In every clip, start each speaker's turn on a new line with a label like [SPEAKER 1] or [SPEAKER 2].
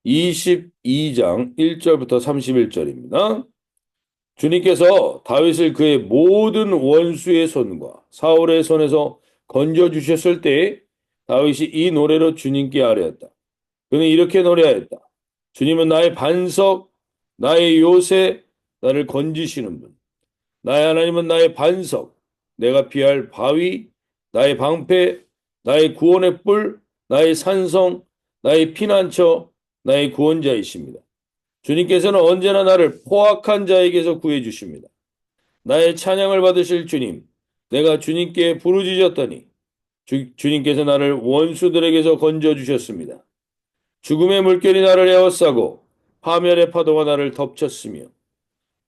[SPEAKER 1] 22장 1절부터 31절입니다. 주님께서 다윗을 그의 모든 원수의 손과 사울의 손에서 건져주셨을 때 다윗이 이 노래로 주님께 아뢰었다. 그는 이렇게 노래하였다. 주님은 나의 반석, 나의 요새, 나를 건지시는 분. 나의 하나님은 나의 반석, 내가 피할 바위, 나의 방패, 나의 구원의 뿔, 나의 산성, 나의 피난처, 나의 구원자이십니다. 주님께서는 언제나 나를 포악한 자에게서 구해 주십니다. 나의 찬양을 받으실 주님, 내가 주님께 부르짖었더니 주님께서 나를 원수들에게서 건져 주셨습니다. 죽음의 물결이 나를 에워싸고 파멸의 파도가 나를 덮쳤으며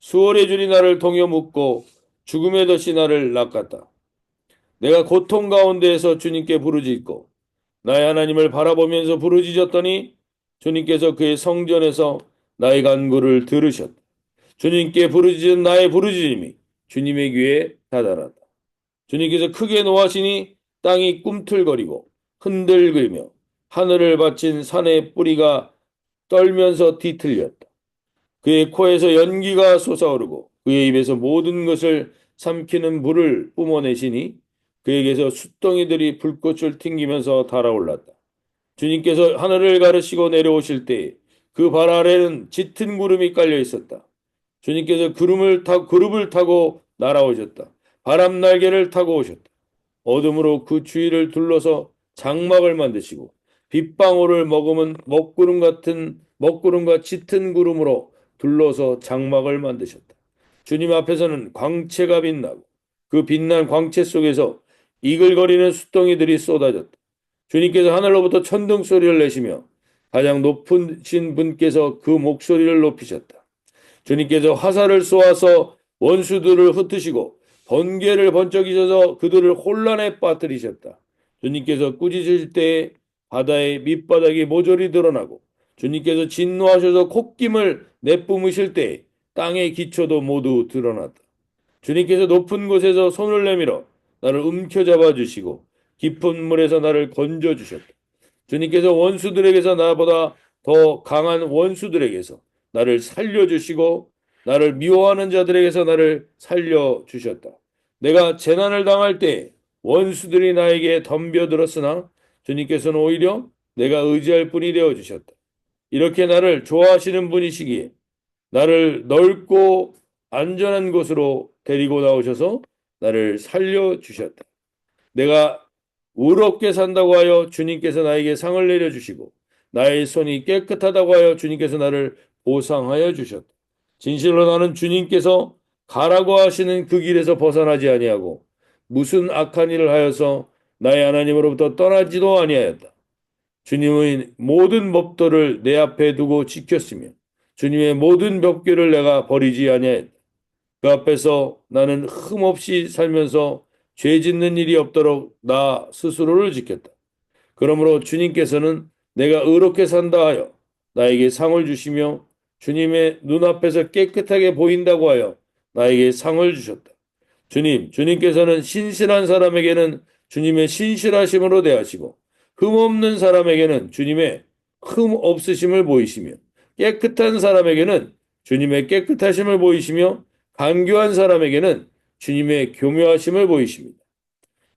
[SPEAKER 1] 수월의 줄이 나를 동여 묶고 죽음의 덫이 나를 낚았다. 내가 고통 가운데에서 주님께 부르짖고 나의 하나님을 바라보면서 부르짖었더니 주님께서 그의 성전에서 나의 간구를 들으셨다. 주님께 부르짖은 나의 부르짖음이 주님의 귀에 다다랐다. 주님께서 크게 노하시니 땅이 꿈틀거리고 흔들리며 하늘을 받친 산의 뿌리가 떨면서 뒤틀렸다. 그의 코에서 연기가 솟아오르고 그의 입에서 모든 것을 삼키는 물을 뿜어내시니 그에게서 숫덩이들이 불꽃을 튕기면서 달아올랐다. 주님께서 하늘을 가르시고 내려오실 때 그 발 아래는 짙은 구름이 깔려 있었다. 주님께서 그룹을 타고 날아오셨다. 바람 날개를 타고 오셨다. 어둠으로 그 주위를 둘러서 장막을 만드시고 빗방울을 머금은 먹구름과 짙은 구름으로 둘러서 장막을 만드셨다. 주님 앞에서는 광채가 빛나고 그 빛난 광채 속에서 이글거리는 숫덩이들이 쏟아졌다. 주님께서 하늘로부터 천둥 소리를 내시며 가장 높으신 분께서 그 목소리를 높이셨다. 주님께서 화살을 쏘아서 원수들을 흩으시고 번개를 번쩍이셔서 그들을 혼란에 빠뜨리셨다. 주님께서 꾸짖으실 때에 바다의 밑바닥이 모조리 드러나고 주님께서 진노하셔서 콧김을 내뿜으실 때에 땅의 기초도 모두 드러났다. 주님께서 높은 곳에서 손을 내밀어 나를 움켜잡아 주시고 깊은 물에서 나를 건져 주셨다. 주님께서 원수들에게서 나보다 더 강한 원수들에게서 나를 살려주시고 나를 미워하는 자들에게서 나를 살려주셨다. 내가 재난을 당할 때 원수들이 나에게 덤벼들었으나 주님께서는 오히려 내가 의지할 분이 되어주셨다. 이렇게 나를 좋아하시는 분이시기에 나를 넓고 안전한 곳으로 데리고 나오셔서 나를 살려주셨다. 내가 의롭게 산다고 하여 주님께서 나에게 상을 내려주시고 나의 손이 깨끗하다고 하여 주님께서 나를 보상하여 주셨다. 진실로 나는 주님께서 가라고 하시는 그 길에서 벗어나지 아니하고 무슨 악한 일을 하여서 나의 하나님으로부터 떠나지도 아니하였다. 주님의 모든 법도를 내 앞에 두고 지켰으며 주님의 모든 법궤를 내가 버리지 아니하였다. 그 앞에서 나는 흠없이 살면서 죄 짓는 일이 없도록 나 스스로를 지켰다. 그러므로 주님께서는 내가 의롭게 산다 하여 나에게 상을 주시며 주님의 눈앞에서 깨끗하게 보인다고 하여 나에게 상을 주셨다. 주님께서는 신실한 사람에게는 주님의 신실하심으로 대하시고 흠없는 사람에게는 주님의 흠 없으심을 보이시며 깨끗한 사람에게는 주님의 깨끗하심을 보이시며 간교한 사람에게는 주님의 교묘하심을 보이십니다.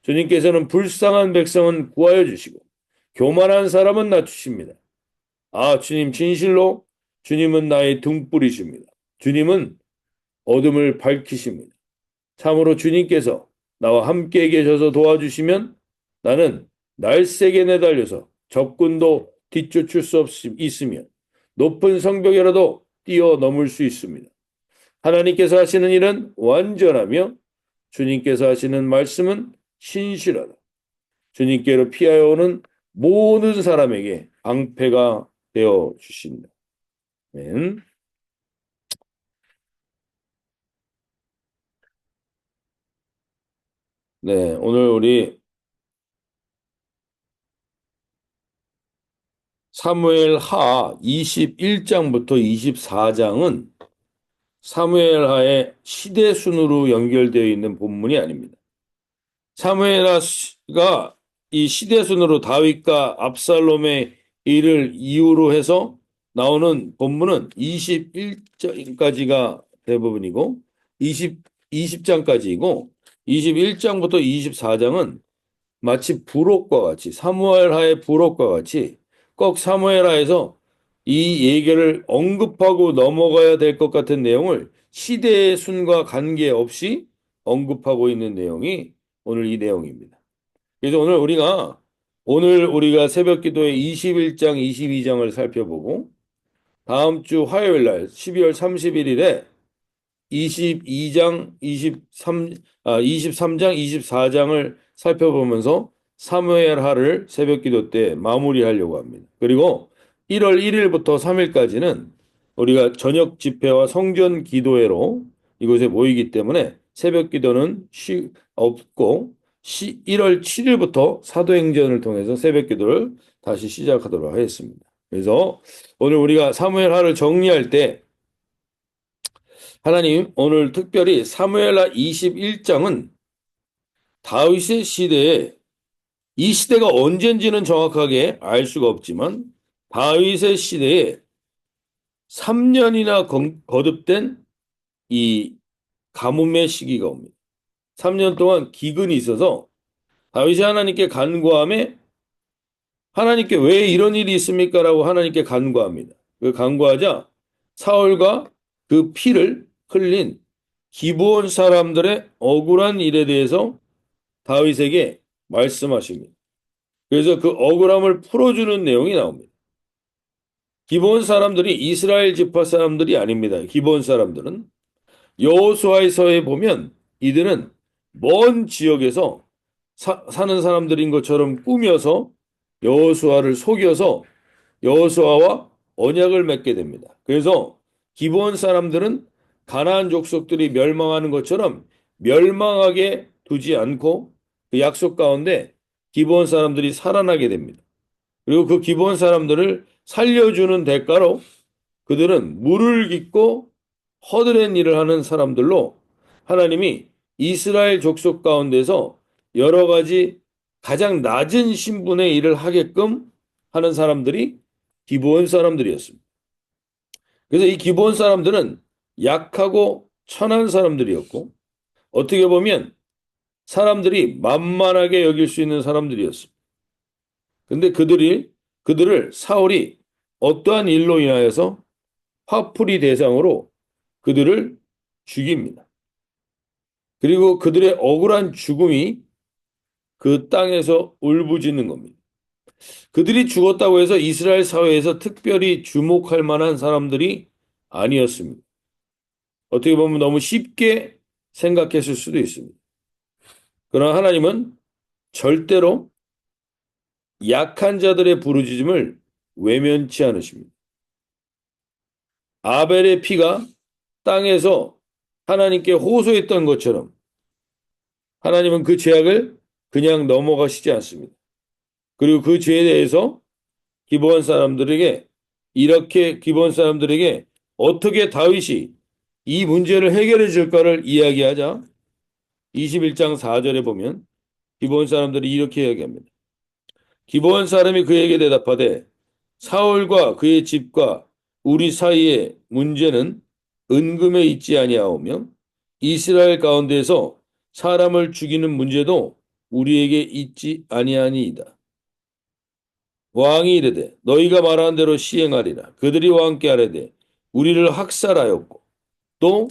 [SPEAKER 1] 주님께서는 불쌍한 백성은 구하여 주시고 교만한 사람은 낮추십니다. 아, 주님 진실로 주님은 나의 등불이십니다. 주님은 어둠을 밝히십니다. 참으로 주님께서 나와 함께 계셔서 도와주시면 나는 날쌔게 내달려서 적군도 뒤쫓을 수 있으며 높은 성벽이라도 뛰어넘을 수 있습니다. 하나님께서 하시는 일은 완전하며 주님께서 하시는 말씀은 신실하다. 주님께로 피하여 오는 모든 사람에게 방패가 되어 주신다. 아멘. 네, 오늘 우리 사무엘 하 21장부터 24장은 사무엘 하의 시대 순으로 연결되어 있는 본문이 아닙니다. 사무엘 하가 이 시대 순으로 다윗과 압살롬의 일을 이유로 해서 나오는 본문은 21장까지가 대부분이고 20장까지이고 21장부터 24장은 마치 부록과 같이 사무엘하의 부록과 같이 꼭 사무엘하에서 이 얘기를 언급하고 넘어가야 될 것 같은 내용을 시대의 순과 관계없이 언급하고 있는 내용이 오늘 이 내용입니다. 그래서 오늘 우리가 새벽 기도의 21장, 22장을 살펴보고 다음 주 화요일 날 12월 31일에 22장, 23장, 24장을 살펴보면서 사무엘하를 새벽기도 때 마무리하려고 합니다. 그리고 1월 1일부터 3일까지는 우리가 저녁 집회와 성전 기도회로 이곳에 모이기 때문에 새벽기도는 없고 1월 7일부터 사도행전을 통해서 새벽기도를 다시 시작하도록 하겠습니다. 그래서 오늘 우리가 사무엘하를 정리할 때 하나님 오늘 특별히 사무엘하 21장은 다윗의 시대에 이 시대가 언젠지는 정확하게 알 수가 없지만 다윗의 시대에 3년이나 거듭된 이 가뭄의 시기가 옵니다. 3년 동안 기근이 있어서 다윗이 하나님께 간구함에 하나님께 왜 이런 일이 있습니까? 라고 하나님께 간구합니다. 그 간구하자 사울과 그 피를 흘린 기브온 사람들의 억울한 일에 대해서 다윗에게 말씀하십니다. 그래서 그 억울함을 풀어주는 내용이 나옵니다. 기브온 사람들이 이스라엘 지파 사람들이 아닙니다. 기브온 사람들은 여호수아서에 보면 이들은 먼 지역에서 사는 사람들인 것처럼 꾸며서 여호수아를 속여서 여호수아와 언약을 맺게 됩니다. 그래서 기브온 사람들은 가나안 족속들이 멸망하는 것처럼 멸망하게 두지 않고 그 약속 가운데 기브온 사람들이 살아나게 됩니다. 그리고 그 기브온 사람들을 살려주는 대가로 그들은 물을 깃고 허드렛 일을 하는 사람들로 하나님이 이스라엘 족속 가운데서 여러 가지 가장 낮은 신분의 일을 하게끔 하는 사람들이 기브온 사람들이었습니다. 그래서 이 기브온 사람들은 약하고 천한 사람들이었고 어떻게 보면 사람들이 만만하게 여길 수 있는 사람들이었습니다. 근데 그들을 사울이 어떠한 일로 인하여서 화풀이 대상으로 그들을 죽입니다. 그리고 그들의 억울한 죽음이 그 땅에서 울부짖는 겁니다. 그들이 죽었다고 해서 이스라엘 사회에서 특별히 주목할 만한 사람들이 아니었습니다. 어떻게 보면 너무 쉽게 생각했을 수도 있습니다. 그러나 하나님은 절대로 약한 자들의 부르짖음을 외면치 않으십니다. 아벨의 피가 땅에서 하나님께 호소했던 것처럼 하나님은 그 죄악을 그냥 넘어가시지 않습니다. 그리고 그 죄에 대해서 기브온 사람들에게 어떻게 다윗이 이 문제를 해결해 줄까를 이야기하자 21장 4절에 보면 기브온 사람들이 이렇게 이야기합니다. 기브온 사람이 그에게 대답하되 사울과 그의 집과 우리 사이의 문제는 은금에 있지 아니하오며 이스라엘 가운데서 사람을 죽이는 문제도 우리에게 있지 아니하니이다. 왕이 이르되 너희가 말한 대로 시행하리라. 그들이 왕께 아뢰되 우리를 학살하였고 또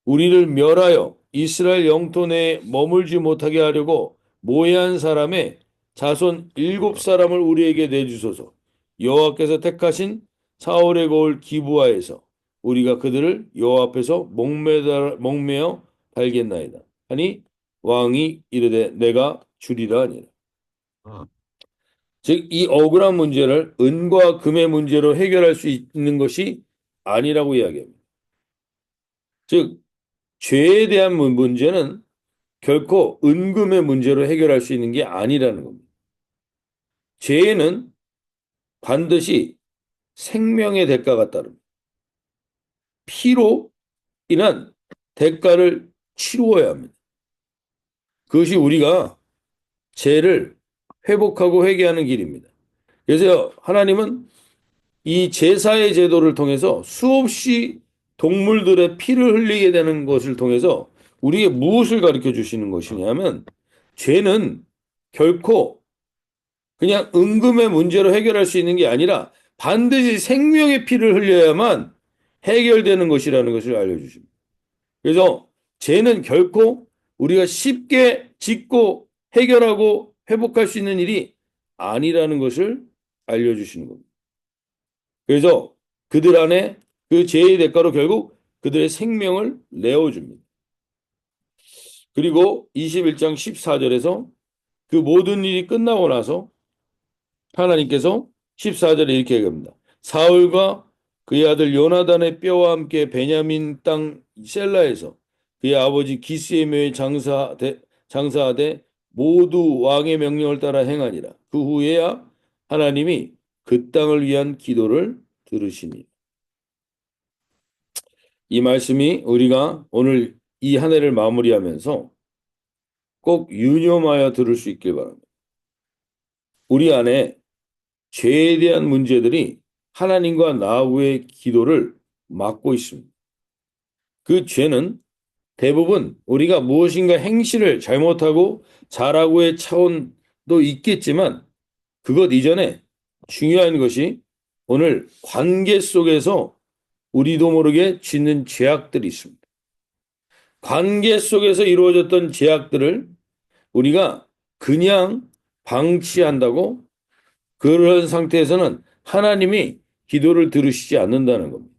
[SPEAKER 1] 우리를 멸하여 이스라엘 영토 내에 머물지 못하게 하려고 모해한 사람의 자손 7사람을 우리에게 내주소서. 여호와께서 택하신 사울의 거울 기브아에서 우리가 그들을 여호와 앞에서 목매어 달겠나이다. 하니 왕이 이르되 내가 주리라 하니라. 즉, 이 억울한 문제를 은과 금의 문제로 해결할 수 있는 것이 아니라고 이야기합니다. 즉, 죄에 대한 문제는 결코 은금의 문제로 해결할 수 있는 게 아니라는 겁니다. 죄에는 반드시 생명의 대가가 따릅니다. 피로 인한 대가를 치루어야 합니다. 그것이 우리가 죄를 회복하고 회개하는 길입니다. 그래서 하나님은 이 제사의 제도를 통해서 수없이 동물들의 피를 흘리게 되는 것을 통해서 우리에게 무엇을 가르쳐 주시는 것이냐면 죄는 결코 그냥 은금의 문제로 해결할 수 있는 게 아니라 반드시 생명의 피를 흘려야만 해결되는 것이라는 것을 알려주십니다. 그래서 죄는 결코 우리가 쉽게 짓고 해결하고 회복할 수 있는 일이 아니라는 것을 알려주시는 겁니다. 그래서 그들 안에 그 죄의 대가로 결국 그들의 생명을 내어줍니다. 그리고 21장 14절에서 그 모든 일이 끝나고 나서 하나님께서 14절에 이렇게 얘기합니다. 사울과 그의 아들 요나단의 뼈와 함께 베냐민 땅 셀라에서 그의 아버지 기스의 묘에 장사하되 모두 왕의 명령을 따라 행하니라. 그 후에야 하나님이 그 땅을 위한 기도를 들으시니. 이 말씀이 우리가 오늘 이 한 해를 마무리하면서 꼭 유념하여 들을 수 있길 바랍니다. 우리 안에 죄에 대한 문제들이 하나님과 나하고의 기도를 막고 있습니다. 그 죄는 대부분 우리가 무엇인가 행실을 잘못하고 잘하고의 차원도 있겠지만 그것 이전에 중요한 것이 오늘 관계 속에서 우리도 모르게 짓는 죄악들이 있습니다. 관계 속에서 이루어졌던 죄악들을 우리가 그냥 방치한다고 그런 상태에서는 하나님이 기도를 들으시지 않는다는 겁니다.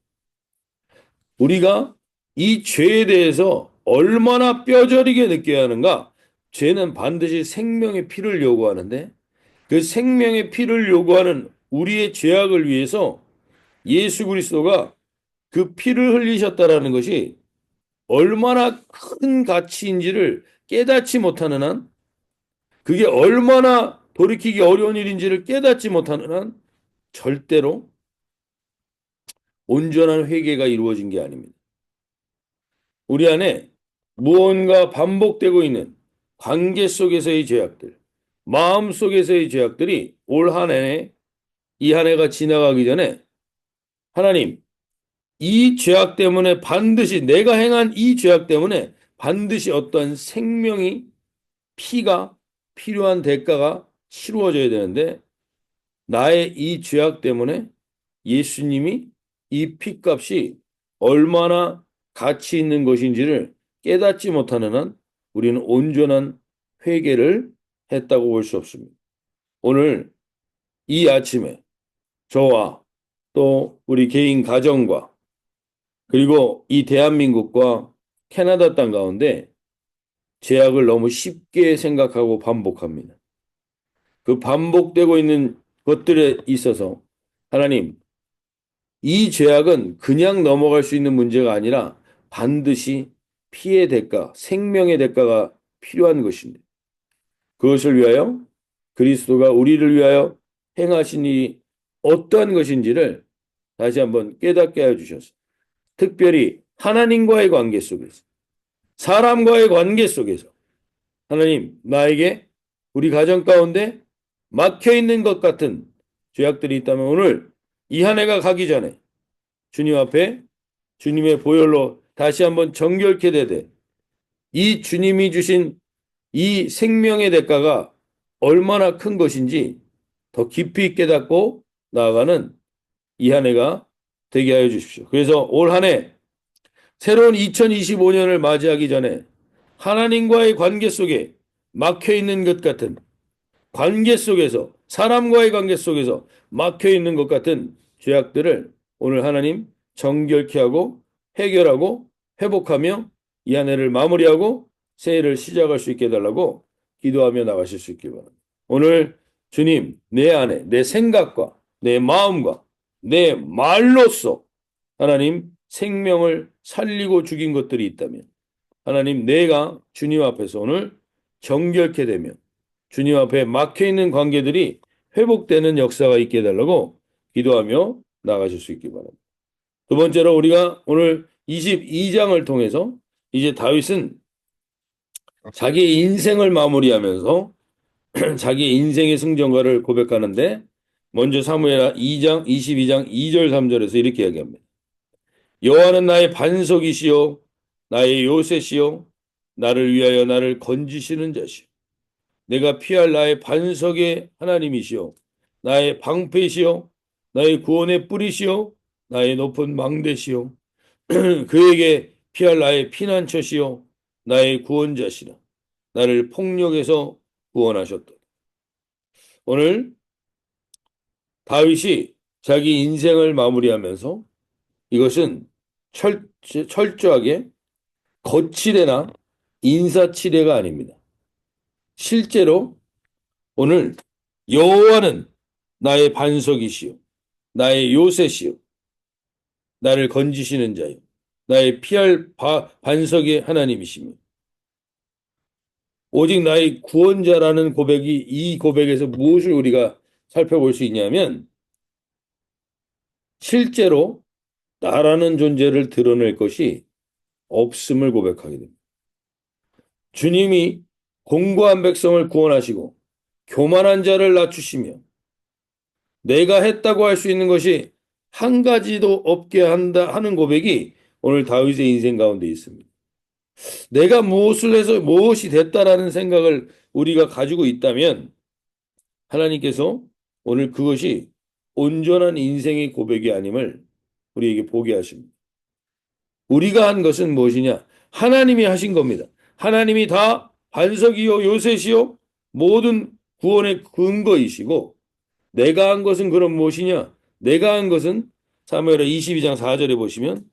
[SPEAKER 1] 우리가 이 죄에 대해서 얼마나 뼈저리게 느껴야 하는가? 죄는 반드시 생명의 피를 요구하는데 그 생명의 피를 요구하는 우리의 죄악을 위해서 예수 그리스도가 그 피를 흘리셨다라는 것이 얼마나 큰 가치인지를 깨닫지 못하는 한 그게 얼마나 돌이키기 어려운 일인지를 깨닫지 못하는 한 절대로 온전한 회개가 이루어진 게 아닙니다. 우리 안에 무언가 반복되고 있는 관계 속에서의 죄악들, 마음 속에서의 죄악들이 올 한 해, 이 한 해가 지나가기 전에 하나님, 이 죄악 때문에 반드시 내가 행한 이 죄악 때문에 반드시 어떠한 생명이 피가 필요한 대가가 치루어져야 되는데 나의 이 죄악 때문에 예수님이 이 피값이 얼마나 가치 있는 것인지를 깨닫지 못하는 한 우리는 온전한 회개를 했다고 볼 수 없습니다. 오늘 이 아침에 저와 또 우리 개인 가정과 그리고 이 대한민국과 캐나다 땅 가운데 죄악을 너무 쉽게 생각하고 반복합니다. 그 반복되고 있는 것들에 있어서 하나님, 이 죄악은 그냥 넘어갈 수 있는 문제가 아니라 반드시 피의 대가, 생명의 대가가 필요한 것입니다. 그것을 위하여 그리스도가 우리를 위하여 행하신 일이 어떠한 것인지를 다시 한번 깨닫게 해주셔서 특별히 하나님과의 관계 속에서 사람과의 관계 속에서 하나님 나에게 우리 가정 가운데 막혀 있는 것 같은 죄악들이 있다면 오늘 이 한 해가 가기 전에 주님 앞에 주님의 보혈로 다시 한번 정결케 되되 이 주님이 주신 이 생명의 대가가 얼마나 큰 것인지 더 깊이 깨닫고 나아가는 이 한 해가 되게 하여 주십시오. 그래서 올 한 해 새로운 2025년을 맞이하기 전에 하나님과의 관계 속에 막혀 있는 것 같은 관계 속에서 사람과의 관계 속에서 막혀 있는 것 같은 죄악들을 오늘 하나님 정결케 하고 해결하고 회복하며 이 한 해를 마무리하고 새해를 시작할 수 있게 해달라고 기도하며 나가실 수 있길 바랍니다. 오늘 주님 내 안에 내 생각과 내 마음과 내 말로써 하나님 생명을 살리고 죽인 것들이 있다면 하나님 내가 주님 앞에서 오늘 정결케 되며 주님 앞에 막혀있는 관계들이 회복되는 역사가 있게 해달라고 기도하며 나가실 수 있기 바랍니다. 두 번째로 우리가 오늘 22장을 통해서 이제 다윗은 자기의 인생을 마무리하면서 자기의 인생의 승전가를 고백하는데 먼저 사무엘 2장 22장 2절 3절에서 이렇게 이야기합니다. 여호와는 나의 반석이시요 나의 요새시요 나를 위하여 나를 건지시는 자시요 내가 피할 나의 반석의 하나님이시요 나의 방패시요 나의 구원의 뿌리시요 나의 높은 망대시요 그에게 피할 나의 피난처시요 나의 구원자시라 나를 폭력에서 구원하셨다. 오늘 다윗이 자기 인생을 마무리하면서 이것은 철저하게 거칠애나 인사치레가 아닙니다. 실제로 오늘 여호와는 나의 반석이시요 나의 요새시요 나를 건지시는 자요 나의 피할 반석의 하나님이시며 오직 나의 구원자라는 고백이 이 고백에서 무엇을 우리가 살펴볼 수 있냐면 실제로 나라는 존재를 드러낼 것이 없음을 고백하게 됩니다. 주님이 공고한 백성을 구원하시고 교만한 자를 낮추시며 내가 했다고 할 수 있는 것이 한 가지도 없게 한다 하는 고백이 오늘 다윗의 인생 가운데 있습니다. 내가 무엇을 해서 무엇이 됐다라는 생각을 우리가 가지고 있다면 하나님께서 오늘 그것이 온전한 인생의 고백이 아님을 우리에게 보게 하십니다. 우리가 한 것은 무엇이냐? 하나님이 하신 겁니다. 하나님이 다 반석이요 요새시요 모든 구원의 근거이시고 내가 한 것은 그럼 무엇이냐? 내가 한 것은 사무엘하 22장 4절에 보시면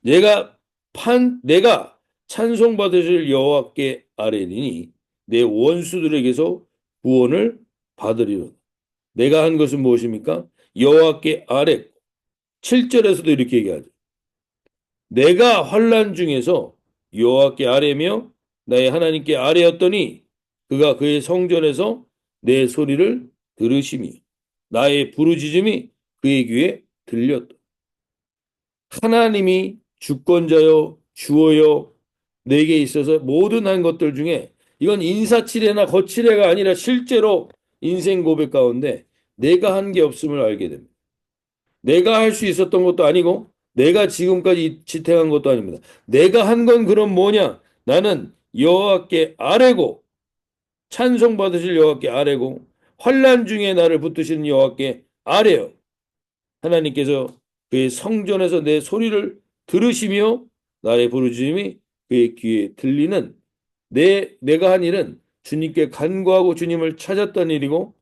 [SPEAKER 1] 내가 찬송받으실 여호와께 아뢰리니 내 원수들에게서 구원을 받으리로다. 내가 한 것은 무엇입니까? 여호와께 아뢰. 7절에서도 이렇게 얘기하죠. 내가 환난 중에서 여호와께 아뢰며 나의 하나님께 아뢰었더니 그가 그의 성전에서 내 소리를 들으시며 나의 부르짖음이 그의 귀에 들렸다. 하나님이 주권자요 주어요 내게 있어서 모든 한 것들 중에 이건 인사치레나 거치레가 아니라 실제로 인생 고백 가운데 내가 한 게 없음을 알게 됩니다. 내가 할 수 있었던 것도 아니고 내가 지금까지 지탱한 것도 아닙니다. 내가 한 건 그럼 뭐냐? 나는 여호와께 아뢰고 찬송 받으실 여호와께 아뢰고 환난 중에 나를 붙드시는 여호와께 아뢰요. 하나님께서 그의 성전에서 내 소리를 들으시며 나의 부르짖음이 그의 귀에 들리는 내가 한 일은 주님께 간구하고 주님을 찾았던 일이고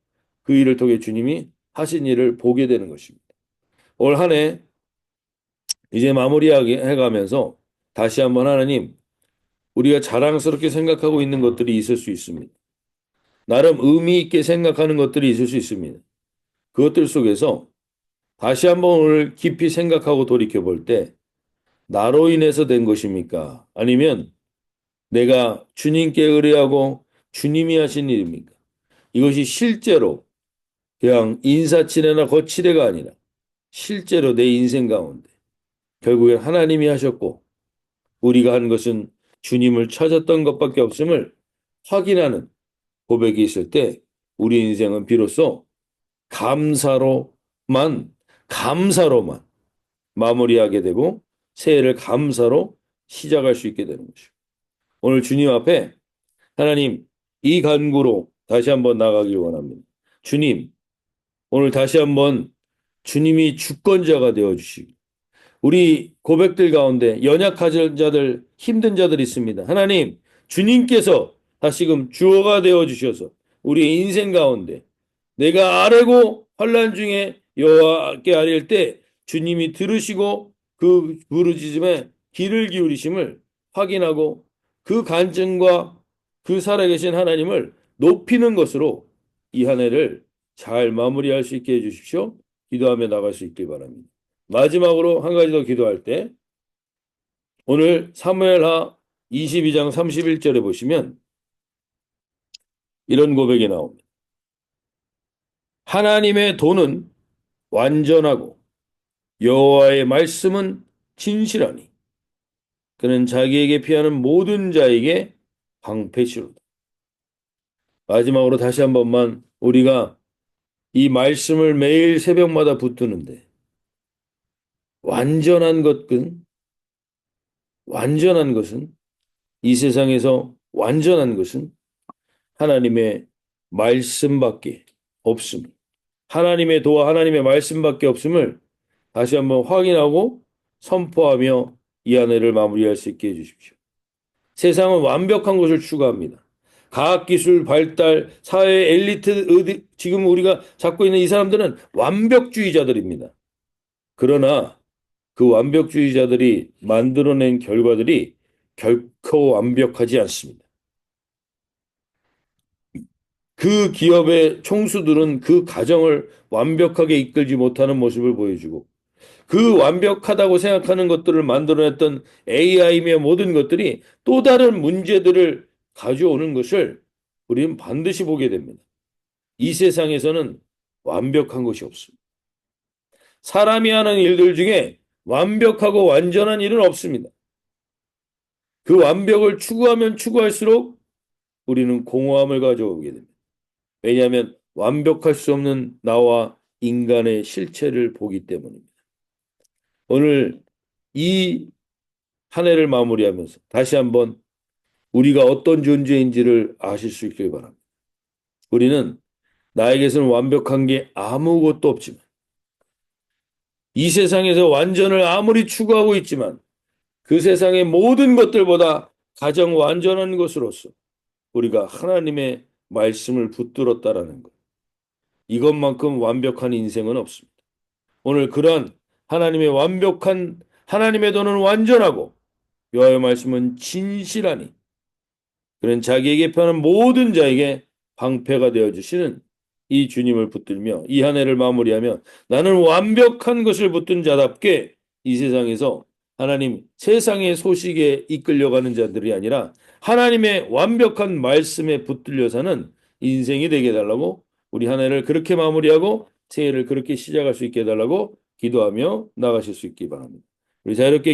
[SPEAKER 1] 그 일을 통해 주님이 하신 일을 보게 되는 것입니다. 올 한 해 이제 마무리해가면서 다시 한번 하나님 우리가 자랑스럽게 생각하고 있는 것들이 있을 수 있습니다. 나름 의미 있게 생각하는 것들이 있을 수 있습니다. 그것들 속에서 다시 한번 오늘 깊이 생각하고 돌이켜 볼 때 나로 인해서 된 것입니까? 아니면 내가 주님께 의뢰하고 주님이 하신 일입니까? 이것이 실제로 그냥 인사치레나 거치레가 아니라 실제로 내 인생 가운데 결국엔 하나님이 하셨고 우리가 한 것은 주님을 찾았던 것밖에 없음을 확인하는 고백이 있을 때 우리 인생은 비로소 감사로만 마무리하게 되고 새해를 감사로 시작할 수 있게 되는 것이죠. 오늘 주님 앞에 하나님 이 간구로 다시 한번 나가길 원합니다. 주님 오늘 다시 한번 주님이 주권자가 되어주시고 우리 고백들 가운데 연약한 자들 힘든 자들 있습니다. 하나님 주님께서 다시금 주어가 되어주셔서 우리 인생 가운데 내가 아뢰고 환난 중에 여호와께 아뢰일 때 주님이 들으시고 그 부르짖음에 귀를 기울이심을 확인하고 그 간증과 그 살아계신 하나님을 높이는 것으로 이 한 해를 잘 마무리할 수 있게 해주십시오. 기도하며 나갈 수 있길 바랍니다. 마지막으로 한 가지 더 기도할 때 오늘 사무엘하 22장 31절에 보시면 이런 고백이 나옵니다. 하나님의 도는 완전하고 여호와의 말씀은 진실하니 그는 자기에게 피하는 모든 자에게 방패시로다. 마지막으로 다시 한 번만 우리가 이 말씀을 매일 새벽마다 붙드는데 완전한 것은 완전한 것은 이 세상에서 완전한 것은 하나님의 말씀밖에 없습니다. 하나님의 도와 하나님의 말씀밖에 없음을 다시 한번 확인하고 선포하며 이 한 해를 마무리할 수 있게 해주십시오. 세상은 완벽한 것을 추구합니다. 과학기술 발달, 사회 엘리트, 지금 우리가 잡고 있는 이 사람들은 완벽주의자들입니다. 그러나 그 완벽주의자들이 만들어낸 결과들이 결코 완벽하지 않습니다. 그 기업의 총수들은 그 가정을 완벽하게 이끌지 못하는 모습을 보여주고 그 완벽하다고 생각하는 것들을 만들어냈던 AI며 모든 것들이 또 다른 문제들을 가져오는 것을 우리는 반드시 보게 됩니다. 이 세상에서는 완벽한 것이 없습니다. 사람이 하는 일들 중에 완벽하고 완전한 일은 없습니다. 그 완벽을 추구하면 추구할수록 우리는 공허함을 가져오게 됩니다. 왜냐하면 완벽할 수 없는 나와 인간의 실체를 보기 때문입니다. 오늘 이 한 해를 마무리하면서 다시 한번 우리가 어떤 존재인지를 아실 수 있길 바랍니다. 우리는 나에게서는 완벽한 게 아무것도 없지만 이 세상에서 완전을 아무리 추구하고 있지만 그 세상의 모든 것들보다 가장 완전한 것으로서 우리가 하나님의 말씀을 붙들었다라는 것. 이것만큼 완벽한 인생은 없습니다. 오늘 그러한 하나님의 완벽한 하나님의 도는 완전하고 여호와의 말씀은 진실하니 그는 자기에게 편한 모든 자에게 방패가 되어 주시는 이 주님을 붙들며 이 한 해를 마무리하며 나는 완벽한 것을 붙든 자답게 이 세상에서 하나님 세상의 소식에 이끌려가는 자들이 아니라 하나님의 완벽한 말씀에 붙들려 사는 인생이 되게 해달라고 우리 한 해를 그렇게 마무리하고 새해를 그렇게 시작할 수 있게 해달라고 기도하며 나가실 수 있기 바랍니다. 우리 자유롭게